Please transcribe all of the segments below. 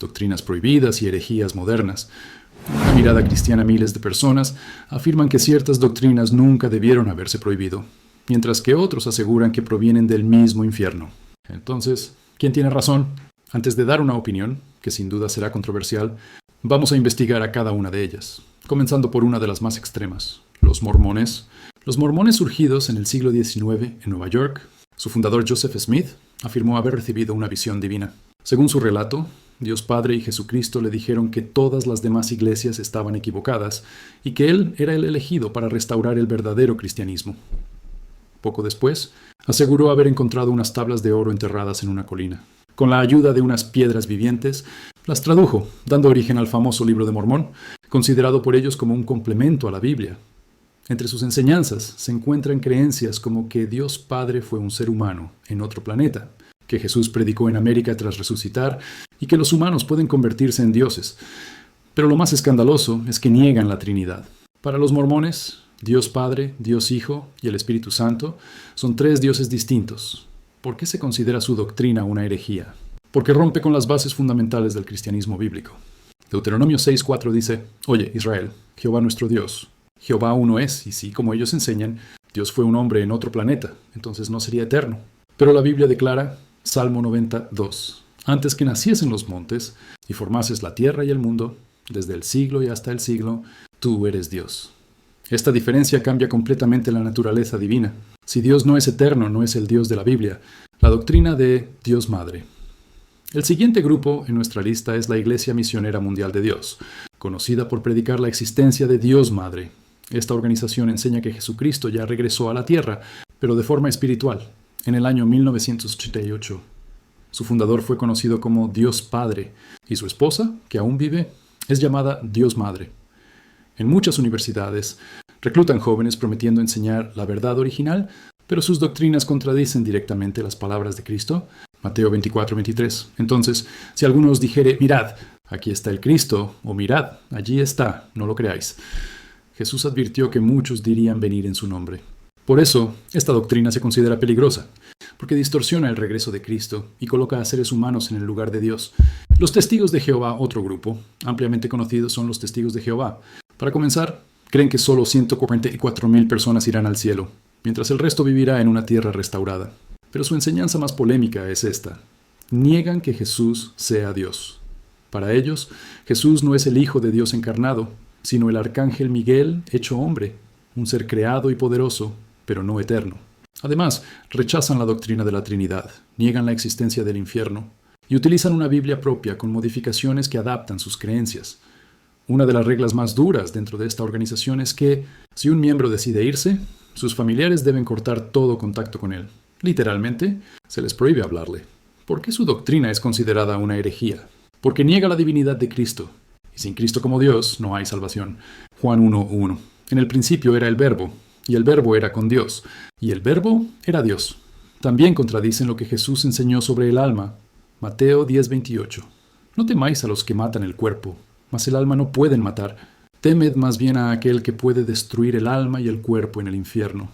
doctrinas prohibidas y herejías modernas. Con una mirada cristiana, miles de personas afirman que ciertas doctrinas nunca debieron haberse prohibido, mientras que otros aseguran que provienen del mismo infierno. Entonces, ¿quién tiene razón? Antes de dar una opinión, que sin duda será controversial, vamos a investigar a cada una de ellas, comenzando por una de las más extremas, los mormones. Los mormones surgidos en el siglo XIX en Nueva York, su fundador Joseph Smith afirmó haber recibido una visión divina. Según su relato, Dios Padre y Jesucristo le dijeron que todas las demás iglesias estaban equivocadas y que él era el elegido para restaurar el verdadero cristianismo. Poco después, aseguró haber encontrado unas tablas de oro enterradas en una colina. Con la ayuda de unas piedras vivientes, las tradujo, dando origen al famoso Libro de Mormón, considerado por ellos como un complemento a la Biblia. Entre sus enseñanzas se encuentran creencias como que Dios Padre fue un ser humano en otro planeta, que Jesús predicó en América tras resucitar y que los humanos pueden convertirse en dioses. Pero lo más escandaloso es que niegan la Trinidad. Para los mormones, Dios Padre, Dios Hijo y el Espíritu Santo son tres dioses distintos. ¿Por qué se considera su doctrina una herejía? Porque rompe con las bases fundamentales del cristianismo bíblico. Deuteronomio 6:4 dice: Oye, Israel, Jehová nuestro Dios, Jehová uno es, y sí, como ellos enseñan, Dios fue un hombre en otro planeta, entonces no sería eterno. Pero la Biblia declara, Salmo 92, antes que naciesen los montes y formases la tierra y el mundo, desde el siglo y hasta el siglo, tú eres Dios. Esta diferencia cambia completamente la naturaleza divina. Si Dios no es eterno, no es el Dios de la Biblia. La doctrina de Dios Madre. El siguiente grupo en nuestra lista es la Iglesia Misionera Mundial de Dios, conocida por predicar la existencia de Dios Madre. Esta organización enseña que Jesucristo ya regresó a la tierra, pero de forma espiritual, en el año 1988. Su fundador fue conocido como Dios Padre, y su esposa, que aún vive, es llamada Dios Madre. En muchas universidades, reclutan jóvenes prometiendo enseñar la verdad original, pero sus doctrinas contradicen directamente las palabras de Cristo. Mateo 24:23. Entonces, si alguno os dijere, mirad, aquí está el Cristo, o mirad, allí está, no lo creáis. Jesús advirtió que muchos dirían venir en su nombre. Por eso, esta doctrina se considera peligrosa, porque distorsiona el regreso de Cristo y coloca a seres humanos en el lugar de Dios. Los testigos de Jehová, otro grupo, ampliamente conocidos son los testigos de Jehová. Para comenzar, creen que solo 144,000 personas irán al cielo, mientras el resto vivirá en una tierra restaurada. Pero su enseñanza más polémica es esta. Niegan que Jesús sea Dios. Para ellos, Jesús no es el Hijo de Dios encarnado, sino el arcángel Miguel hecho hombre, un ser creado y poderoso, pero no eterno. Además, rechazan la doctrina de la Trinidad, niegan la existencia del infierno y utilizan una Biblia propia con modificaciones que adaptan sus creencias. Una de las reglas más duras dentro de esta organización es que, si un miembro decide irse, sus familiares deben cortar todo contacto con él. Literalmente, se les prohíbe hablarle. ¿Por qué su doctrina es considerada una herejía? Porque niega la divinidad de Cristo. Y sin Cristo como Dios no hay salvación. Juan 1:1. En el principio era el Verbo, y el Verbo era con Dios, y el Verbo era Dios. También contradicen lo que Jesús enseñó sobre el alma. Mateo 10:28. No temáis a los que matan el cuerpo, mas el alma no pueden matar. Temed más bien a aquel que puede destruir el alma y el cuerpo en el infierno.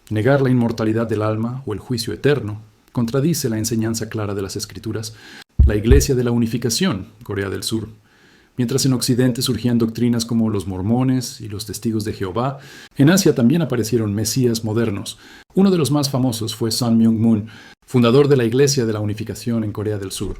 Negar la inmortalidad del alma o el juicio eterno contradice la enseñanza clara de las Escrituras. La Iglesia de la Unificación, Corea del Sur. Mientras en Occidente surgían doctrinas como los mormones y los testigos de Jehová, en Asia también aparecieron mesías modernos. Uno de los más famosos fue Sun Myung Moon, fundador de la Iglesia de la Unificación en Corea del Sur.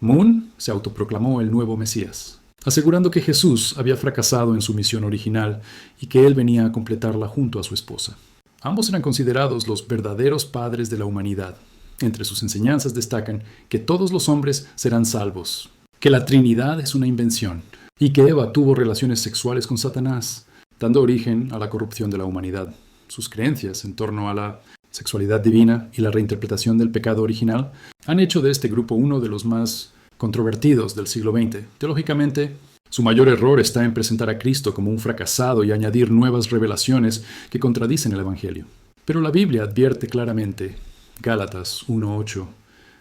Moon se autoproclamó el nuevo Mesías, asegurando que Jesús había fracasado en su misión original y que él venía a completarla junto a su esposa. Ambos eran considerados los verdaderos padres de la humanidad. Entre sus enseñanzas destacan que todos los hombres serán salvos, que la Trinidad es una invención y que Eva tuvo relaciones sexuales con Satanás, dando origen a la corrupción de la humanidad. Sus creencias en torno a la sexualidad divina y la reinterpretación del pecado original han hecho de este grupo uno de los más controvertidos del siglo XX. Teológicamente, su mayor error está en presentar a Cristo como un fracasado y añadir nuevas revelaciones que contradicen el Evangelio. Pero la Biblia advierte claramente, Gálatas 1:8,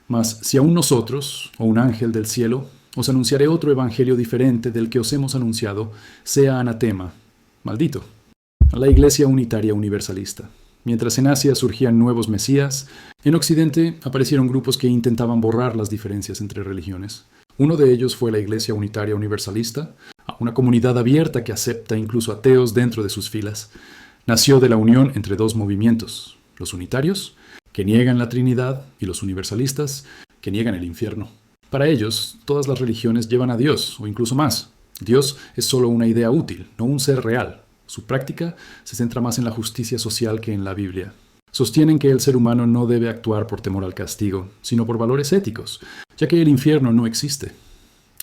mas si aún nosotros, o un ángel del cielo, os anunciaré otro evangelio diferente del que os hemos anunciado, sea anatema, maldito. La Iglesia Unitaria Universalista. Mientras en Asia surgían nuevos mesías, en Occidente aparecieron grupos que intentaban borrar las diferencias entre religiones. Uno de ellos fue la Iglesia Unitaria Universalista, una comunidad abierta que acepta incluso ateos dentro de sus filas. Nació de la unión entre dos movimientos, los unitarios, que niegan la Trinidad, y los universalistas, que niegan el infierno. Para ellos, todas las religiones llevan a Dios, o incluso más. Dios es solo una idea útil, no un ser real. Su práctica se centra más en la justicia social que en la Biblia. Sostienen que el ser humano no debe actuar por temor al castigo, sino por valores éticos, ya que el infierno no existe.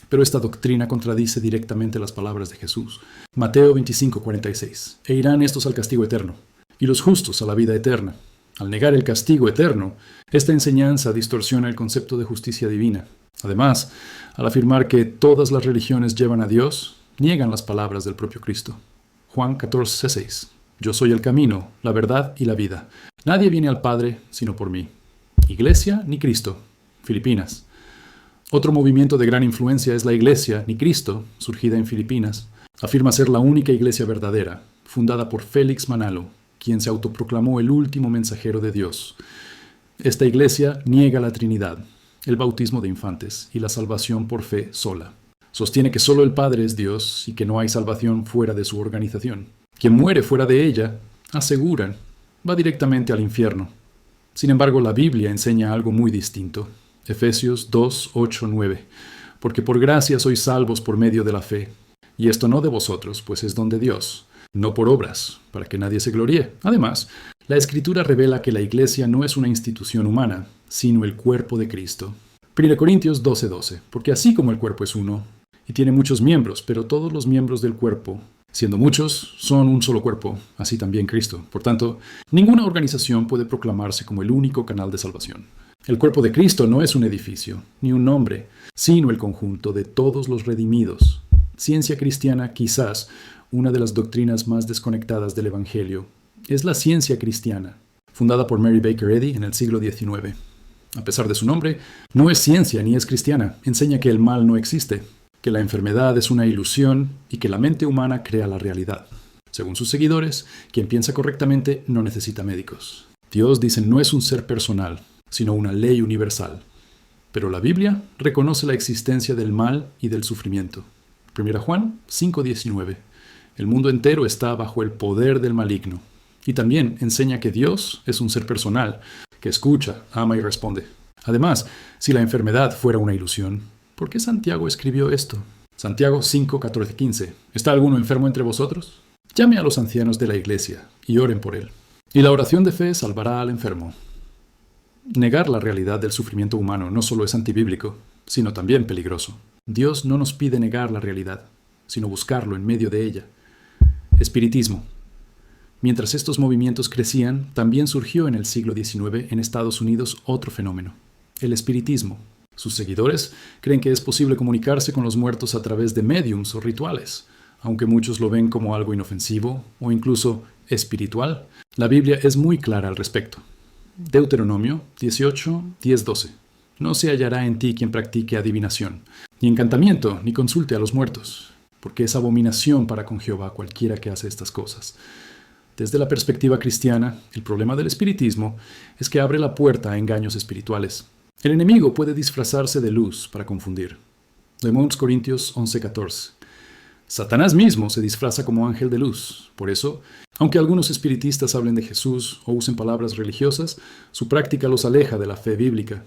Pero esta doctrina contradice directamente las palabras de Jesús. Mateo 25:46. E irán estos al castigo eterno, y los justos a la vida eterna. Al negar el castigo eterno, esta enseñanza distorsiona el concepto de justicia divina. Además, al afirmar que todas las religiones llevan a Dios, niegan las palabras del propio Cristo. Juan 14:6. Yo soy el camino, la verdad y la vida. Nadie viene al Padre sino por mí. Iglesia ni Cristo. Filipinas. Otro movimiento de gran influencia es la Iglesia ni Cristo, surgida en Filipinas. Afirma ser la única iglesia verdadera, fundada por Félix Manalo, quien se autoproclamó el último mensajero de Dios. Esta iglesia niega la Trinidad, el bautismo de infantes y la salvación por fe sola. Sostiene que solo el Padre es Dios y que no hay salvación fuera de su organización. Quien muere fuera de ella, aseguran, va directamente al infierno. Sin embargo, la Biblia enseña algo muy distinto. Efesios 2:8-9. Porque por gracia sois salvos por medio de la fe. Y esto no de vosotros, pues es don de Dios, no por obras, para que nadie se gloríe. Además, la Escritura revela que la Iglesia no es una institución humana, sino el cuerpo de Cristo. 1 Corintios 12:12. Porque así como el cuerpo es uno, y tiene muchos miembros, pero todos los miembros del cuerpo, siendo muchos, son un solo cuerpo, así también Cristo. Por tanto, ninguna organización puede proclamarse como el único canal de salvación. El cuerpo de Cristo no es un edificio, ni un nombre, sino el conjunto de todos los redimidos. Ciencia cristiana, quizás una de las doctrinas más desconectadas del Evangelio, es la ciencia cristiana, fundada por Mary Baker Eddy en el siglo XIX. A pesar de su nombre, no es ciencia ni es cristiana. Enseña que el mal no existe, que la enfermedad es una ilusión y que la mente humana crea la realidad. Según sus seguidores, quien piensa correctamente no necesita médicos. Dios, dicen, no es un ser personal, sino una ley universal. Pero la Biblia reconoce la existencia del mal y del sufrimiento. 1 Juan 5:19. El mundo entero está bajo el poder del maligno. Y también enseña que Dios es un ser personal, que escucha, ama y responde. Además, si la enfermedad fuera una ilusión, ¿por qué Santiago escribió esto? Santiago 5:14-15. ¿Está alguno enfermo entre vosotros? Llame a los ancianos de la iglesia y oren por él. Y la oración de fe salvará al enfermo. Negar la realidad del sufrimiento humano no solo es antibíblico, sino también peligroso. Dios no nos pide negar la realidad, sino buscarlo en medio de ella. Espiritismo. Mientras estos movimientos crecían, también surgió en el siglo XIX en Estados Unidos otro fenómeno, el espiritismo. Sus seguidores creen que es posible comunicarse con los muertos a través de médiums o rituales, aunque muchos lo ven como algo inofensivo o incluso espiritual. La Biblia es muy clara al respecto. Deuteronomio 18:10-12. No se hallará en ti quien practique adivinación, ni encantamiento, ni consulte a los muertos, porque es abominación para con Jehová cualquiera que hace estas cosas. Desde la perspectiva cristiana, el problema del espiritismo es que abre la puerta a engaños espirituales. El enemigo puede disfrazarse de luz para confundir. Leemos Corintios 11:14. Satanás mismo se disfraza como ángel de luz. Por eso, aunque algunos espiritistas hablen de Jesús o usen palabras religiosas, su práctica los aleja de la fe bíblica.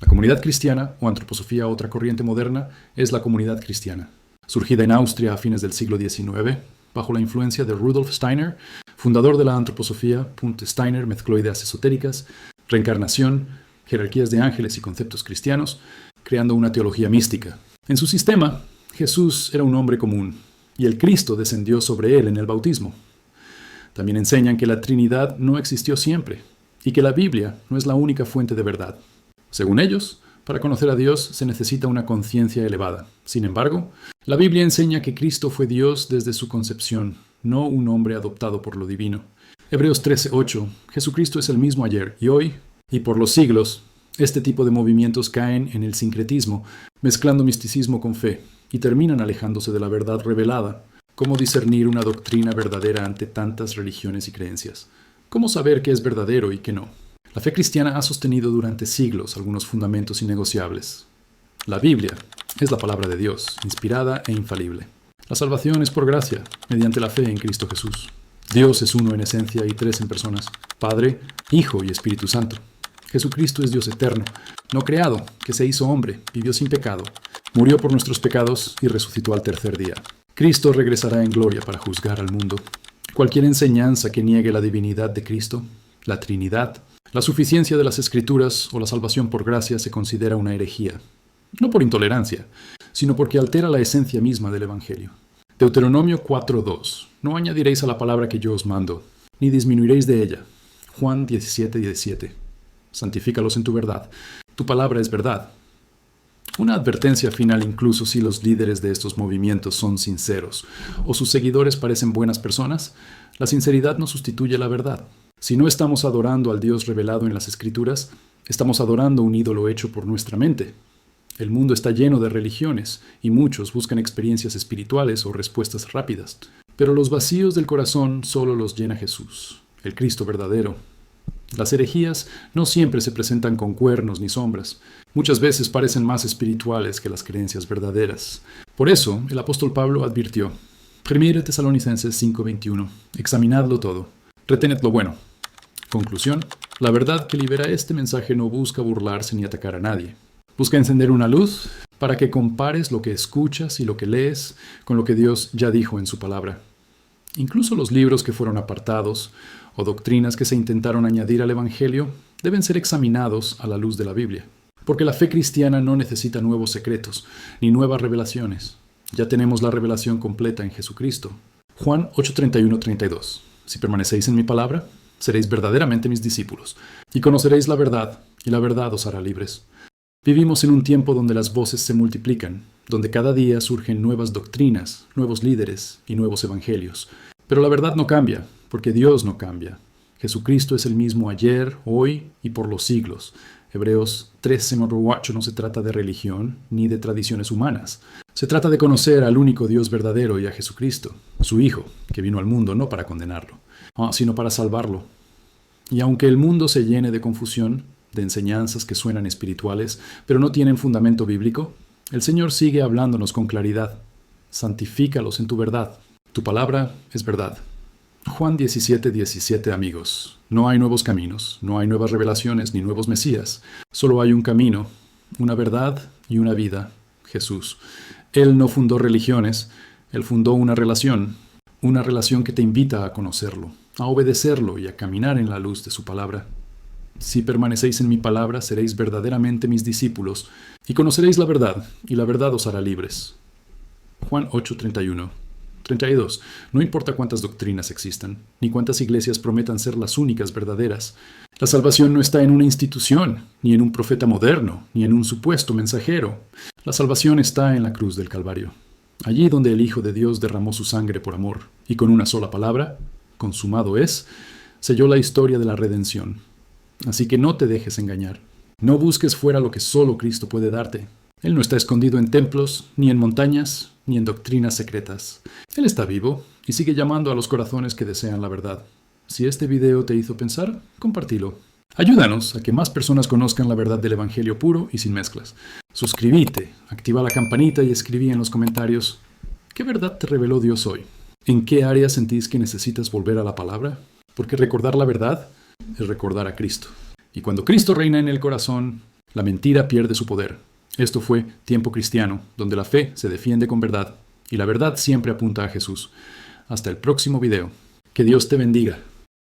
La comunidad cristiana, o antroposofía, otra corriente moderna, es la comunidad cristiana. Surgida en Austria a fines del siglo XIX, bajo la influencia de Rudolf Steiner, fundador de la antroposofía, Steiner mezcló ideas esotéricas, reencarnación, jerarquías de ángeles y conceptos cristianos, creando una teología mística. En su sistema, Jesús era un hombre común, y el Cristo descendió sobre él en el bautismo. También enseñan que la Trinidad no existió siempre, y que la Biblia no es la única fuente de verdad. Según ellos, para conocer a Dios se necesita una conciencia elevada. Sin embargo, la Biblia enseña que Cristo fue Dios desde su concepción, no un hombre adoptado por lo divino. Hebreos 13:8. Jesucristo es el mismo ayer y hoy, y por los siglos. Este tipo de movimientos caen en el sincretismo, mezclando misticismo con fe, y terminan alejándose de la verdad revelada. ¿Cómo discernir una doctrina verdadera ante tantas religiones y creencias? ¿Cómo saber qué es verdadero y qué no? La fe cristiana ha sostenido durante siglos algunos fundamentos innegociables. La Biblia, es la palabra de Dios, inspirada e infalible. La salvación es por gracia, mediante la fe en Cristo Jesús. Dios es uno en esencia y tres en personas, Padre, Hijo y Espíritu Santo. Jesucristo es Dios eterno, no creado, que se hizo hombre, vivió sin pecado, murió por nuestros pecados y resucitó al tercer día. Cristo regresará en gloria para juzgar al mundo. Cualquier enseñanza que niegue la divinidad de Cristo, la Trinidad, la suficiencia de las Escrituras o la salvación por gracia se considera una herejía. No por intolerancia, sino porque altera la esencia misma del Evangelio. Deuteronomio 4:2. No añadiréis a la palabra que yo os mando, ni disminuiréis de ella. Juan 17:17. Santifícalos en tu verdad. Tu palabra es verdad. Una advertencia final incluso si los líderes de estos movimientos son sinceros o sus seguidores parecen buenas personas, la sinceridad no sustituye la verdad. Si no estamos adorando al Dios revelado en las Escrituras, estamos adorando un ídolo hecho por nuestra mente. El mundo está lleno de religiones y muchos buscan experiencias espirituales o respuestas rápidas. Pero los vacíos del corazón solo los llena Jesús, el Cristo verdadero. Las herejías no siempre se presentan con cuernos ni sombras. Muchas veces parecen más espirituales que las creencias verdaderas. Por eso, el apóstol Pablo advirtió, 1 Tesalonicenses 5:21, examinadlo todo, retened lo bueno. Conclusión, la verdad que libera este mensaje no busca burlarse ni atacar a nadie. Busca encender una luz para que compares lo que escuchas y lo que lees con lo que Dios ya dijo en su palabra. Incluso los libros que fueron apartados o doctrinas que se intentaron añadir al Evangelio deben ser examinados a la luz de la Biblia. Porque la fe cristiana no necesita nuevos secretos ni nuevas revelaciones. Ya tenemos la revelación completa en Jesucristo. Juan 8:31-32. Si permanecéis en mi palabra, seréis verdaderamente mis discípulos, y conoceréis la verdad, y la verdad os hará libres. Vivimos en un tiempo donde las voces se multiplican, donde cada día surgen nuevas doctrinas, nuevos líderes y nuevos evangelios. Pero la verdad no cambia, porque Dios no cambia. Jesucristo es el mismo ayer, hoy y por los siglos. Hebreos 13:8 no se trata de religión ni de tradiciones humanas. Se trata de conocer al único Dios verdadero y a Jesucristo, su Hijo, que vino al mundo no para condenarlo, sino para salvarlo. Y aunque el mundo se llene de confusión, de enseñanzas que suenan espirituales, pero no tienen fundamento bíblico, el Señor sigue hablándonos con claridad. Santifícalos en tu verdad. Tu palabra es verdad. Juan 17:17, amigos. No hay nuevos caminos, no hay nuevas revelaciones ni nuevos mesías. Solo hay un camino, una verdad y una vida, Jesús. Él no fundó religiones, Él fundó una relación que te invita a conocerlo, a obedecerlo y a caminar en la luz de su palabra. Si permanecéis en mi palabra, seréis verdaderamente mis discípulos, y conoceréis la verdad, y la verdad os hará libres. Juan 8:31-32. No importa cuántas doctrinas existan, ni cuántas iglesias prometan ser las únicas verdaderas. La salvación no está en una institución, ni en un profeta moderno, ni en un supuesto mensajero. La salvación está en la cruz del Calvario, allí donde el Hijo de Dios derramó su sangre por amor, y con una sola palabra, consumado es, selló la historia de la redención. Así que no te dejes engañar. No busques fuera lo que solo Cristo puede darte. Él no está escondido en templos, ni en montañas, ni en doctrinas secretas. Él está vivo y sigue llamando a los corazones que desean la verdad. Si este video te hizo pensar, compártelo. Ayúdanos a que más personas conozcan la verdad del Evangelio puro y sin mezclas. Suscríbete, activa la campanita y escribí en los comentarios, ¿qué verdad te reveló Dios hoy? ¿En qué área sentís que necesitas volver a la palabra? Porque recordar la verdad es recordar a Cristo. Y cuando Cristo reina en el corazón, la mentira pierde su poder. Esto fue Tiempo Cristiano, donde la fe se defiende con verdad y la verdad siempre apunta a Jesús. Hasta el próximo video. Que Dios te bendiga.